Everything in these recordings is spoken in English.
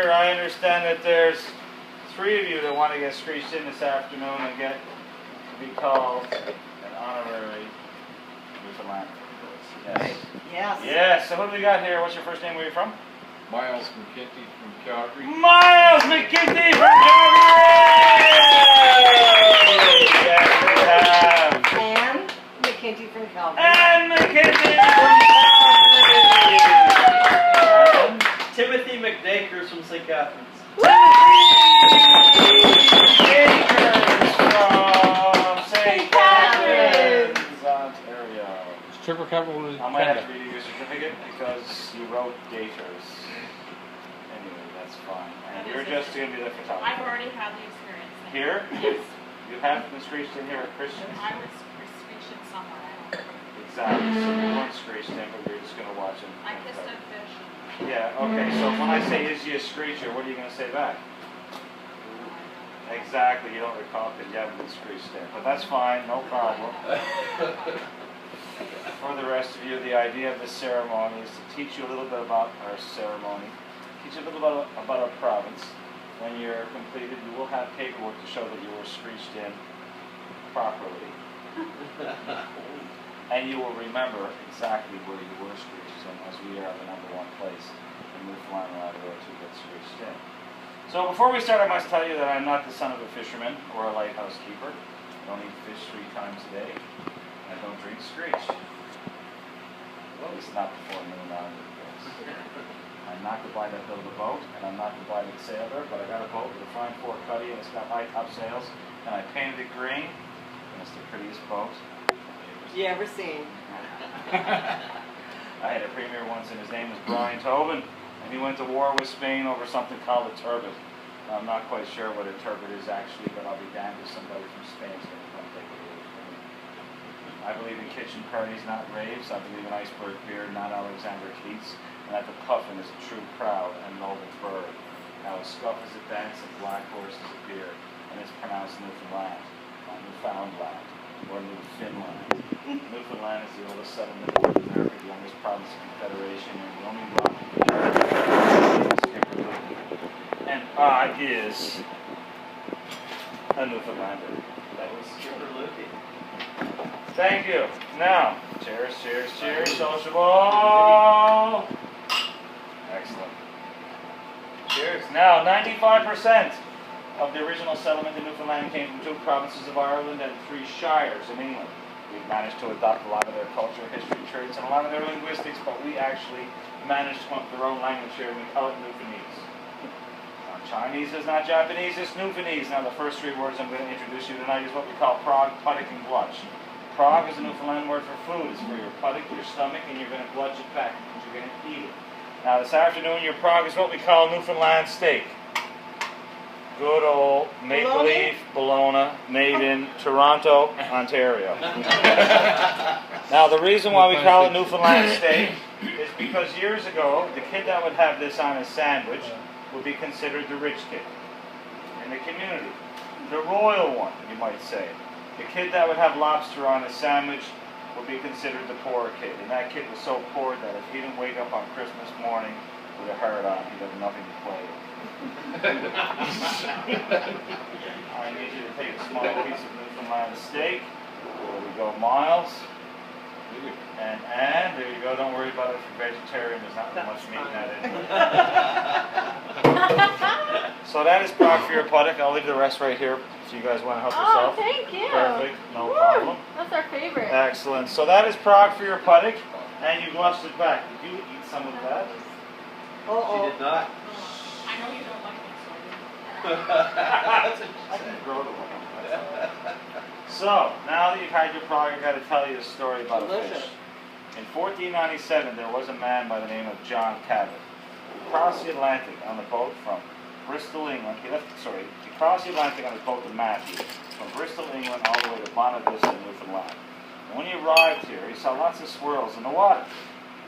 here, I understand that there's 3 of you that want to get screeched in this afternoon and get to be called an honorary Newfoundlander. Yes. Yes. Yes. So who do we got here? What's your first name? Where are you from? Myles McKenty from Calgary. Myles McKenty from Calgary! Yes, we have. And McKenty from Calgary. And McKenty from Calgary! Timothy McDakers from St. Catharines. Timothy from St. Catharines, Ontario. Is triple capital in I might have Canada? to read you your certificate because you wrote daters. Anyway, that's fine. And you're just going to be the photographer. I've already had the experience. Here? Yes. You haven't been screeched in here at Christians? I was screeching somewhere. Exactly. So you weren't screeched in, but you're just going to watch them. I kissed a fish. Yeah, okay. So when I say, is he a screecher, what are you going to say back? Exactly. You don't recall because you haven't been screeched in. But that's fine. No problem. For the rest of you, the idea of this ceremony is to teach you a little bit about our ceremony, teach you a little bit about our province. When you're completed, you will have paperwork to show that you were screeched in properly. And you will remember exactly where you were screeched in, as we are the #1 place in Newfoundland and Labrador to get screeched in. So before we start, I must tell you that I'm not the son of a fisherman or a lighthouse keeper. I don't eat fish 3 times a day. I don't drink screech. Well, at least not before noon on the place. I'm not the guy that built a boat, and I'm not the guy that sailed her, but I got a boat with a fine 4 cuddy, and it's got high top sails, and I painted it green, and it's the prettiest boat You ever seen? I had a premier once, and his name was Brian Tobin, and he went to war with Spain over something called a turbot. I'm not quite sure what a turbot is actually, but I'll be damned if somebody from Spain is going to come take it away from me. I believe in kitchen parties, not raves. I believe in iceberg beer, not Alexander Keats. And that the puffin is a true proud and noble bird. Now a scuff is a dance and black horses appear, and it's pronounced Newfoundland, not Newfoundland, or Newfoundland. Newfoundland is the oldest settlement in North America, the youngest province of Confederation, and the only rock and I is a Newfoundlander. That was Skipperlookie. Thank you. Now, cheers, cheers, cheers, sociable. Excellent. Cheers. Now, 95% of the original settlement in Newfoundland came from 2 provinces of Ireland and 3 shires in England. We've managed to adopt a lot of their culture, history, traits, and a lot of their linguistics, but we actually managed to come up with their own language here, and we call it Newfoundlandese. Now, Chinese is not Japanese, it's Newfoundlandese. Now, the first 3 words I'm going to introduce you tonight is what we call prog, puttock, and glutch. Prog is a Newfoundland word for food. It's for your puttock, your stomach, and you're going to glutch it back because you're going to eat it. Now, this afternoon, your prog is what we call Newfoundland steak. Good old maple leaf bologna made in Toronto, Ontario. Now, the reason why we call it Newfoundland steak is because years ago, the kid that would have this on his sandwich would be considered the rich kid in the community. The royal one, you might say. The kid that would have lobster on his sandwich would be considered the poor kid. And that kid was so poor that if he didn't wake up on Christmas morning with a heart on, he'd have nothing to play with. I need you to take a small piece of Newfoundland steak. There we go, Myles. And there you go. Don't worry about it if you're vegetarian. There's not much meat in that anyway. So that is prog for your puttock. I'll leave the rest right here if you guys want to help yourself. Oh, thank you. Perfect. No problem. That's our favorite. Excellent. So that is prog for your puttock, and you glutched it back. Did you eat some of that? She did not. I know you don't like this I can grow to one. So, now that you've had your prog, I've got to tell you a story about a fish. In 1497, there was a man by the name of John Cabot. He crossed the Atlantic on the boat from Bristol, England. He crossed the Atlantic on his boat to Matthew, from Bristol, England, all the way to Bonavista, Newfoundland. And when he arrived here, he saw lots of swirls in the water.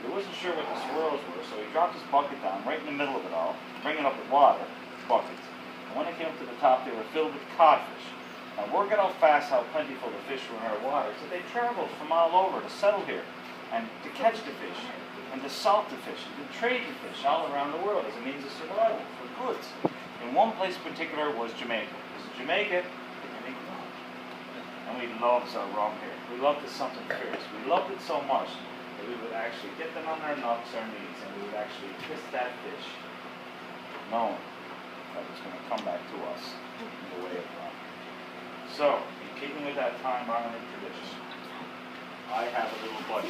He wasn't sure what the swirls were, so he dropped his bucket down right in the middle of it all, bringing up the water, buckets. And when they came up to the top, they were filled with codfish. Now, work out how fast, how plentiful the fish were in our water, so they traveled from all over to settle here and to catch the fish. and to salt the fish, and to trade the fish all around the world as a means of survival for goods. And one place in particular was Jamaica. Because Jamaica, they make rum. And we loved our rum here. We loved it something fierce. We loved it so much that we would actually get them on our nuts, our knees, and we would actually kiss that fish, knowing that it was going to come back to us in the way of rum. So, in keeping with that time-honored tradition, I have a little buddy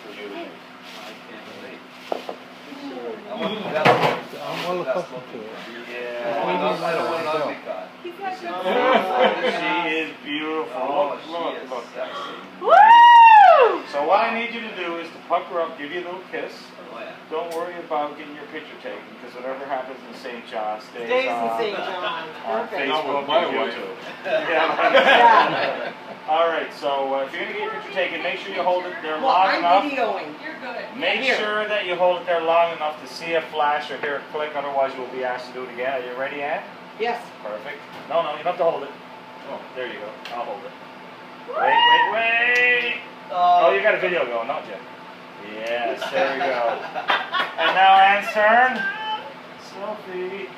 for you to make. I can't wait. I'm well accustomed to it. Yeah. I don't want it on big cod. He's got She good is beautiful. Oh, Look, she is look. sexy. Woo! So what I need you to do is to pucker up, give you a little kiss. Oh, yeah. Don't worry about getting your picture taken, because whatever happens in St. John stays Stays in on, St. John. on Perfect. Not Facebook with my and wife. YouTube. Yeah. All right, so if you're going to get your picture taken, make sure you hold it there Well, long I'm enough. videoing. You're good. Make Here. sure that you hold it there long enough to see a flash or hear a click, otherwise you will be asked to do it again. Are you ready, Ann? Yes. Perfect. No, you don't have to hold it. Oh, there you go. I'll hold it. Wait. Oh, you got a video going, don't you? Yes, there we go. And now Ann's turn. Selfie.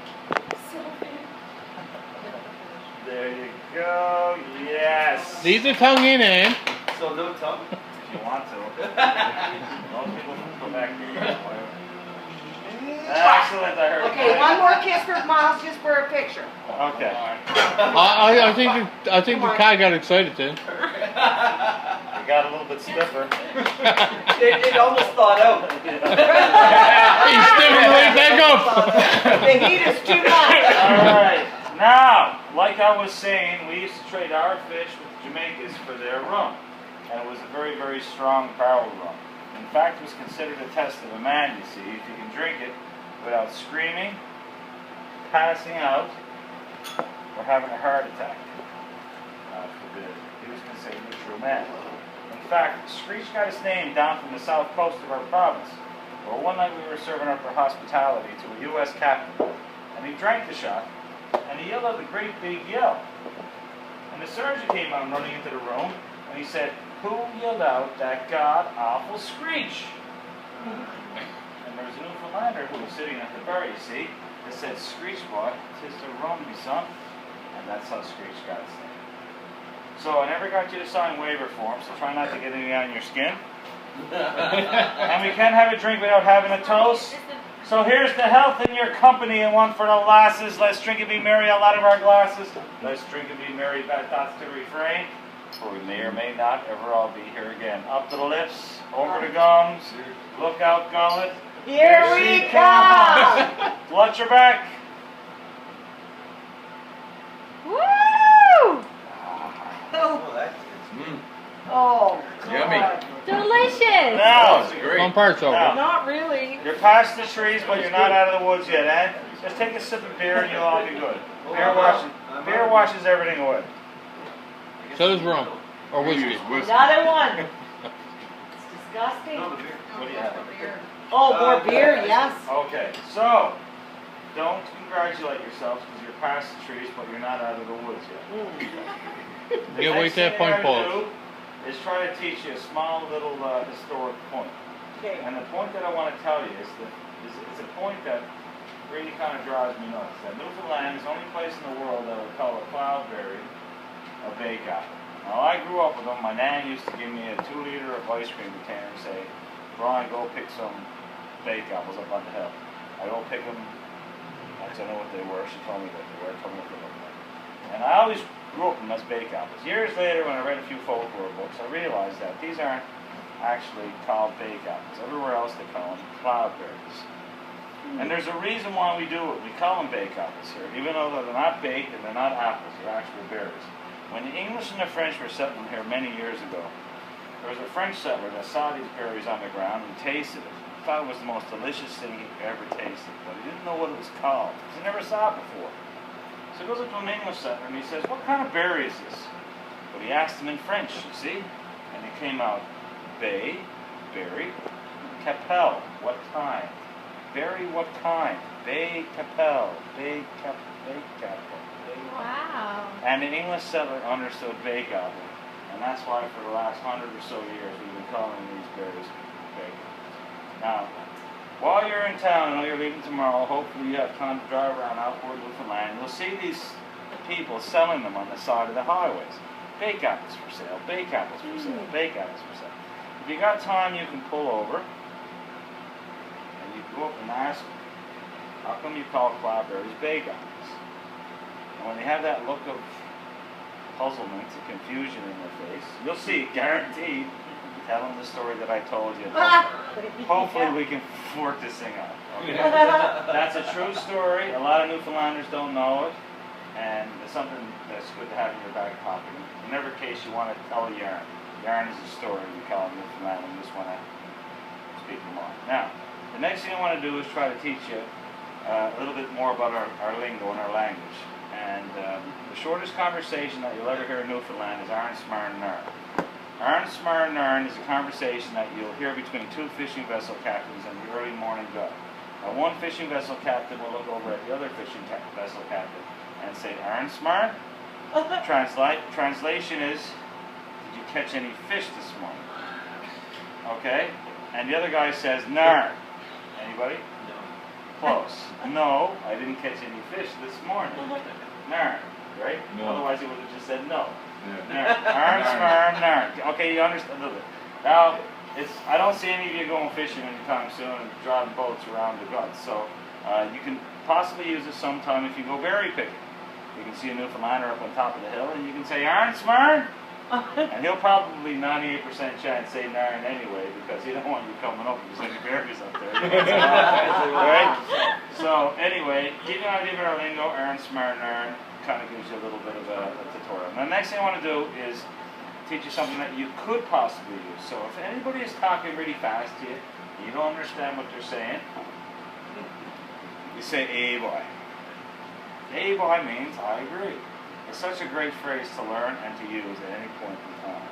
There you go. Yes. Leave the tongue in, Ann. So no tongue? If you want to. Most people go back here. Excellent, I heard. Okay, one more kiss for Myles, just for a picture. Okay. I think the cat got excited then. We got a little bit stiffer. It almost thawed out. He's stiffing right back up. The heat is too much. Alright. Now, like I was saying, we used to trade our fish with the Jamaicans for their rum. And it was a very, very strong barrel rum. In fact, it was considered a test of a man, you see, if you can drink it without screaming, passing out, or having a heart attack. God forbid. He was considered a true man. In fact, Screech got his name down from the south coast of our province, where one night we were serving up our hospitality to a U.S. captain, and he drank the shot, and he yelled out a great big yell. And the sergeant came out running into the room, and he said, "Who yelled out that god-awful screech?" And there was a Newfoundlander who was sitting at the bar, you see, that said, "Screech boy, 'tis the rum, me son." And that's how Screech got his name. So I never got you to sign waiver forms, so try not to get any on your skin. And we can't have a drink without having a toast. So here's to health in your company and one for the lasses. Let's drink and be merry out of our glasses. Let's drink and be merry, that's the refrain. For we may or may not ever all be here again. Up to the lips, over the gums, look out gullet. Here we come. Watch your back. Woo! Oh, that's Oh, Yummy. God. Delicious. Now, That's great. One part's over. Now. Not really. you're past the trees, but you're not out of the woods yet, eh? Just take a sip of beer and you'll all be good. Beer washes everything away. So does rum. Or whiskey. Another one. It's disgusting. What do you have? Oh, more beer, yes. Okay, so don't congratulate yourselves because you're past the trees, but you're not out of the woods yet. The Yeah, wait next that thing point, I Paul. do is try to teach you a small little historic point. Okay. And the point that I want to tell you is that it's a point that really kind of drives me nuts. That Newfoundland is the only place in the world that would call a cloudberry a bake apple. Now I grew up with them. My nan used to give me a 2-liter of ice cream container and say, "Brian, go pick some bake apples up on the hill." I go pick them. I don't know what they were. She told me what they were. Told me what they looked like. And I always grew up with them as bake apples. Years later, when I read a few folklore books, I realized that these aren't actually called bake apples. Everywhere else they call them cloudberries. And there's a reason why we do it. We call them bake apples here, even though they're not baked and they're not apples, they're actual berries. When the English and the French were settling here many years ago, there was a French settler that saw these berries on the ground and tasted it. He thought it was the most delicious thing he ever tasted, but he didn't know what it was called, because he never saw it before. So he goes up to an English settler and he says, "What kind of berry is this?" But he asked him in French, you see, and it came out, "Bay, berry, capel, what kind? Berry, what kind? Bay, capel, bay, capel, bay, capel, bay." Wow. And the English settler understood bake apple, and that's why for the last 100 or so years we've been calling these berries bake apples. Now, while you're in town, I know you're leaving tomorrow, hopefully you have time to drive around outward Newfoundland. You'll see these people selling them on the side of the highways. Bake apples for sale, bake apples for sale, bake apples for sale. If you got time, you can pull over and you go up and ask them, how come you call clawberries bake apples? And when they have that look of puzzlement and confusion in their face, you'll see, guaranteed, tell them the story that I told you. Hopefully we can work this thing out. Okay? That's a true story. A lot of Newfoundlanders don't know it, and it's something that's good to have in your back pocket. In every case, you want to tell a yarn. Yarn is a story we call in Newfoundland, and we just want to speak them on. Now, the next thing I want to do is try to teach you a little bit more about our lingo and our language. And the shortest conversation that you'll ever hear in Newfoundland is Arn Smar Nern. Arn Smar Nern is a conversation that you'll hear between two fishing vessel captains in the early morning go. Now, one fishing vessel captain will look over at the other fishing vessel captain and say, Arn Smar? Translation is, did you catch any fish this morning? Okay? And the other guy says, Narn. Anybody? Close. No, I didn't catch any fish this morning. Narn, right? No. Otherwise he would have just said no. Narn. Arn, smar, narn. Okay, you understand a little bit. Now, I don't see any of you going fishing anytime soon and driving boats around the guts, so you can possibly use this sometime if you go berry picking. You can see a Newfoundlander up on top of the hill and you can say, Arn, smar? And he'll probably 98% chance say Narn anyway because he don't want you coming up if there's any berries up there. Right? So anyway, keep an idea of our lingo, Arn, Smar, Narn, kind of gives you a little bit of a tutorial. Now the next thing I want to do is teach you something that you could possibly use. So if anybody is talking really fast to you, you don't understand what they're saying, you say, "Eh boy." "Eh boy" means I agree. It's such a great phrase to learn and to use at any point in time.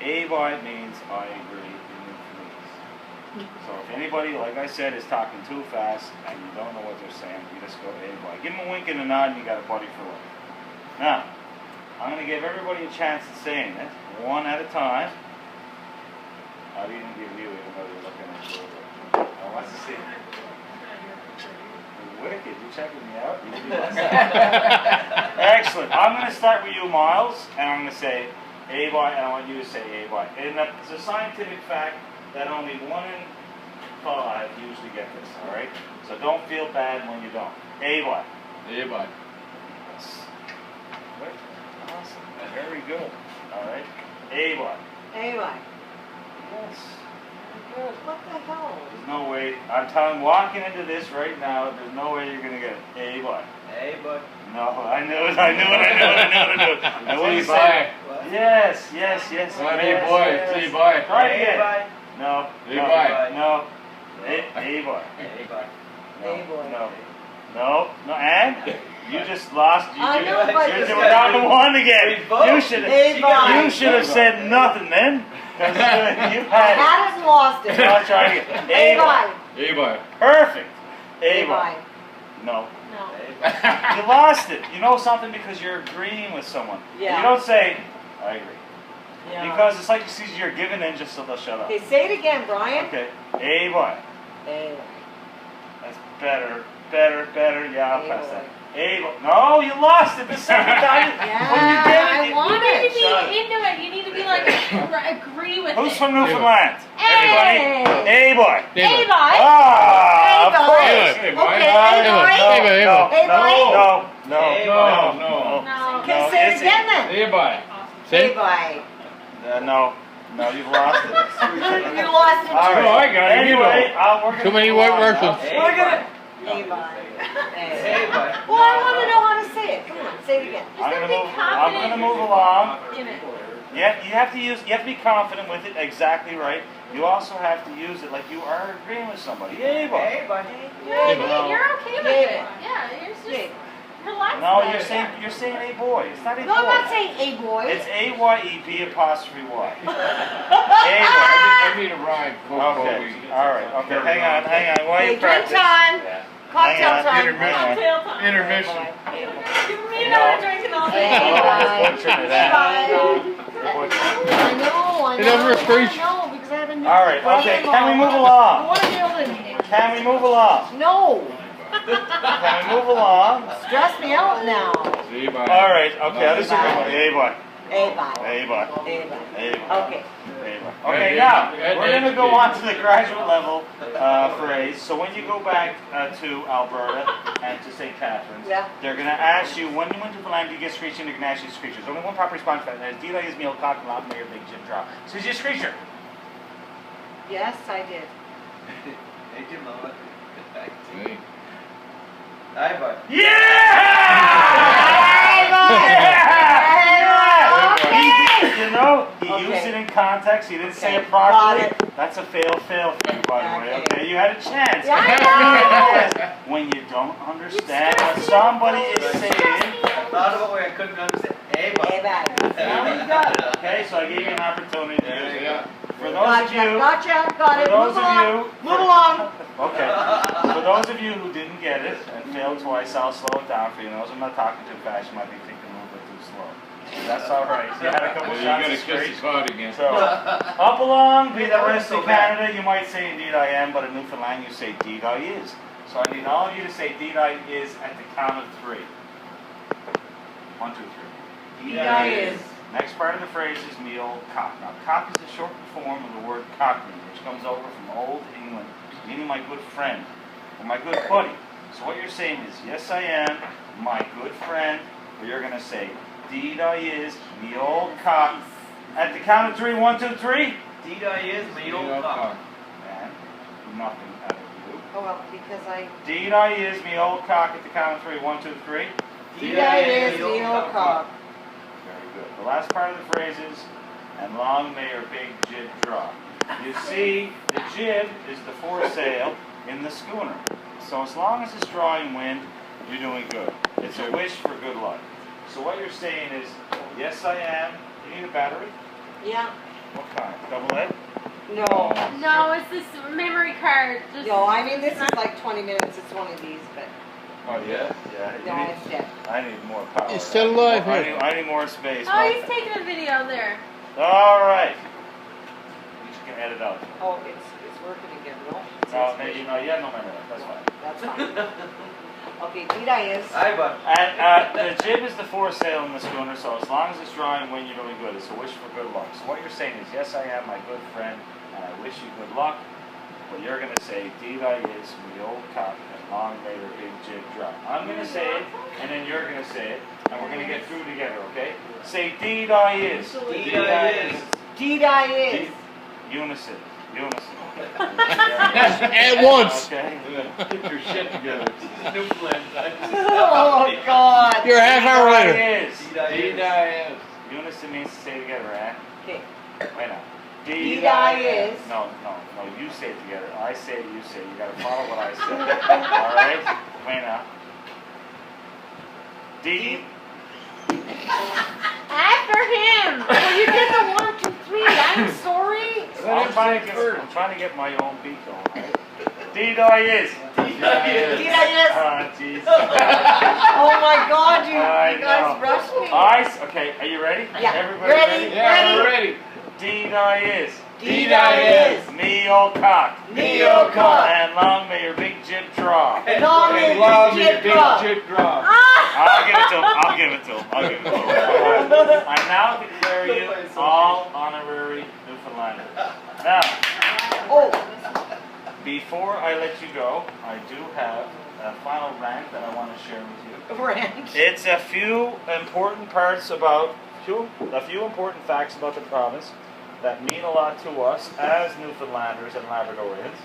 "Eh boy" means I agree in Newfoundlandese. So if anybody, like I said, is talking too fast and you don't know what they're saying, you just go, "Eh boy." Give them a wink and a nod and you got a buddy for life. Now, I'm going to give everybody a chance at saying it, one at a time. I didn't give you, even though you're looking at your I want to see. Wicked, you checking me out? Excellent. I'm going to start with you, Myles, and I'm going to say "Eh boy," and I want you to say "Eh boy." And it's a scientific fact that only 1 in 5 usually get this, all right? So don't feel bad when you don't. "Eh boy." Yeah, bud. Yes. Good. Awesome. Very good. All right. "Eh boy." Anyway, Yes. Very good. what the hell? There's no way. I'm telling, walking into this right now, there's no way you're going to get it. "Eh boy." Hey, bud. No, I knew it. I wouldn't say bye. What? Yes. Say Yes, bye. yes. Say bye. Try it Hey, again. bud. No. Hey, no, bye. No. Hey boy. Hey, bud. No, Hey, boy. No. And you just lost. I know, but You were down to 1 again. We both- You should Hey, boy. You should have said nothing then. Because you I had had it and lost it. it. I'll try again. Hey, bye. Hey, bud. Perfect. Hey, Hey boy. bye. No. No. Hey, bud. You lost it. You know something because you're agreeing with someone. Yeah. You don't say, I agree. Yeah. Because it's like you're giving in just so they'll shut up. Okay, say it again, Brian. Okay. Hey boy. Hey. That's better. Yeah, I'll Hey, pass boy. that. Hey boy. No, you lost it the second time. Yeah, When you did it, I you- want You need to be Shut it. into it. You need to be like, agree with Who's it. from Newfoundland? Hey. Everybody. Hey boy. Hey, bud. bye. Ah, Hey, of boy. course. Hey, boy. Okay, Hey, hey, boy. boy. Hey, boy. Hey, boy. Hey, boy. No. Hey, boy. No. No. Okay, No, say it it's- again then. Hey, bye. Hey, Say. bye. No, you've lost it. You lost it All too. right. No, I got it. You Anyway, know. we're gonna Too many move white on now. Russians. Hey, We're gonna. bud. Hey, bye. Hey, Hey. bud. Well, I want to know how to say it. Come on, say it again. I'm Just gonna be move confident along. in it. Yeah, you have to be confident with it. Exactly right. You also have to use it like you are agreeing with somebody. Hey, boy. Hey, bud. Yeah, Hey, boy. you're okay with Hey, it. boy. Yeah, you're just Hey. relax. No, about you're saying a boy. It's not a No, boy. I'm not saying a boy. It's AYEB apostrophe Y. A boy. I need a ride. Okay. All right. Okay. Hang on. While Okay, you drink practice. time. Cocktail Hang on. time. Intermission. Cocktail time. Intermission. Hey, boy. Me and I were drinking all day. Hey, Oh, bye. butchered it out. Bye. You're butchering it. I know. Get over it, Screech. I know because I have a new All right. Okay. Can we move along? I want to be able Can we move along? No. Can we move along? Stress me out now. See, bye. All right. Okay. This is a good one. Hey, boy. A-bye. Hey, boy. A-bye. Hey, boy. Okay. Hey, boy. Okay. Now we're going to go on to the graduate level phrase. So when you go back to Alberta and to St. Catharines, Yeah. they're going to ask you when you went to the land, do you get screeching? They're going to ask you screechers. Only one proper response to that. And Dila is meal cock and loud mayor big Jim draw. So is you a screecher? Yes, I did. Hey, Jim, Mama. See? Hi, bud. Yeah! Okay. You know, he Okay. used it in context. He didn't say Okay. it properly. Got it. That's a fail for you, by the way. Okay. Okay, you had a chance. Yeah, I Yes. When you don't understand what somebody is saying, I thought about where I couldn't understand. Hey, bud. A-bye. now you got it. Okay, so I gave you an opportunity to use it. Yeah. For those of you, Gotcha. Got it. for those Move of along. you, Move along. okay. For those of you who didn't get it and failed twice, I'll slow it down for you. Notice I'm not talking too fast. You might be thinking a little bit too slow. That's all right. You had a couple You shots gotta of kiss straight. his heart again. So, up along, be Hey, the that wasn't rest so of bad. Canada, you might say indeed I am, but in Newfoundland you say indeed I is. So I need all of you to say indeed I is at the count of 3. 1, 2, 3. Indeed I is. Next part of the phrase is me old cock. Now, cock is a shortened form of the word cockney, which comes over from Old England, meaning my good friend or my good buddy. So what you're saying is, yes I am, my good friend, or you're going to say, indeed I is, me old cock. At the count of 3, 1, 2, 3. Indeed I is, my You old know, cock. And nothing out of you. Oh, well, because I... Indeed I is, me old cock at the count of 3, 1, 2, 3. Indeed I is the old cock. Very good. The last part of the phrase is, and long may your big jib drop. You see, the jib is the foresail in the schooner. So as long as it's drawing wind, you're doing good. It's a wish for good luck. So what you're saying is, yes I am. You need a battery? Yeah. What kind? Double A? No. No, it's this memory card. Just No, I mean, this is like 20 minutes. It's one of these, but Oh yeah? Yeah. no, You need, it's dead. I need more power. He's still alive I here. need more space. Oh, he's taking a video there. All right. You just can edit out. Oh, it's working again, no? No, maybe no. You have no memory. That's fine. That's fine. Okay, Dita is... Hi, bud. And the jib is the foresail in the schooner, so as long as it's drawing wind, you're doing good. It's a wish for good luck. So what you're saying is, yes, I am my good friend, and I wish you good luck. But you're going to say, deed I is from the old cock, and long may your big jib drop. I'm going to say it, and then you're going to say it, and we're going to get through together, okay? Say, deed I is. Deed I is. Dita is... Unison. Unison. At once. Okay. Get your shit together. Newfoundland. Oh, God. You're a half hour Deed I later. is. Deed I Deed is. I is. Unison means to say together, right? Okay. Wait now. Deed I is. No, you say it together. I say it, you say it. You gotta follow what I say. Alright? Wait now. Deed. After him. Well, you did the 1, 2, 3. I'm sorry. I'm trying to get my own beat going, right? Deed I is. Deed I is. Dita is... Ah, jeez. Oh, my God, you I guys know. rushed me. Okay, are you ready? Yeah. Everybody Ready? Yeah, we're ready. Deed I is. Deed I is... Me old cock. Me old cock. And long may your big jib draw. Long may And love your your jib big drop. jib drop. I'll give it to him. I'll give it to him. I'll give it to him. I now declare you all honorary Newfoundlanders. Now, Oh, before I let you go, I do have a final rant that I want to share with you. Rand. It's a few important important facts about the province that mean a lot to us as Newfoundlanders and Labradorians.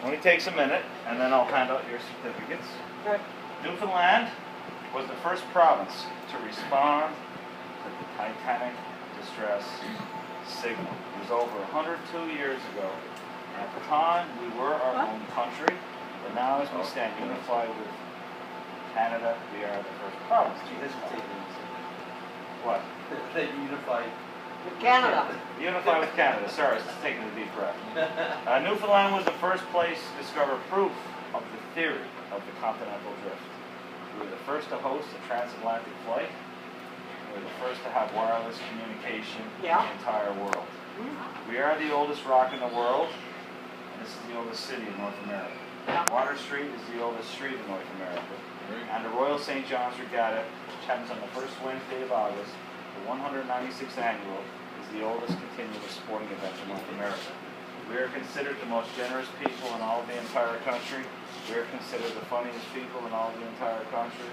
Only takes a minute, and then I'll hand out your certificates. Right. Newfoundland was the first province to respond to the Titanic distress signal. It was over 102 years ago. At the time, we were our own country, but now as we stand unified with Canada, we are the first province to This respond. will take me What? a second. Unified. Canada. Unify with Canada. Sorry, it's taking a deep breath. Newfoundland was the first place to discover proof of the theory of the continental drift. We were the first to host a transatlantic flight. We were the first to have wireless communication in Yeah. the entire world. We are the oldest rock in the world, and this is the oldest city in North America. Water Street is the oldest street in North America. And the Royal St. John's Regatta, which happens on the first Wednesday of August, the 196th annual, is the oldest continuous sporting event in North America. We are considered the most generous people in all of the entire country. We are considered the funniest people in all of the entire country.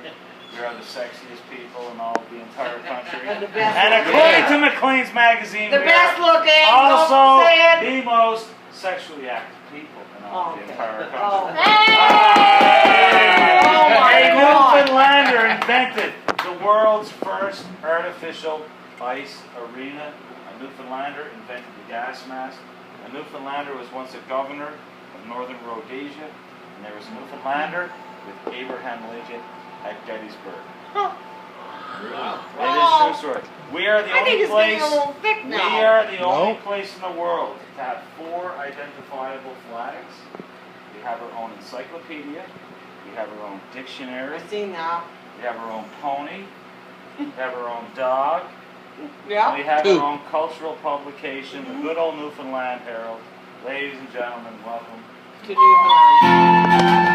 We are the sexiest people in all of the entire country. And the best And looking. according to Maclean's magazine, The we best are looking. also Don't say it. the most sexually active people in all of the Okay. entire Oh. country. Hey! Oh my A God. Newfoundlander invented the world's first artificial ice arena. A Newfoundlander invented the gas mask. A Newfoundlander was once a governor of northern Rhodesia, and there was a Newfoundlander with Abraham Lincoln at Gettysburg. It is true story. We are the I think only it's getting place. a little thick We now. are the No. only place in the world to have 4 identifiable flags. We have our own encyclopedia. We have our own dictionary. I see now. We have our own pony. We have our own dog. Yeah. We have Two. our own cultural publication, the good old Newfoundland Herald. Ladies and gentlemen, welcome To Newfoundland.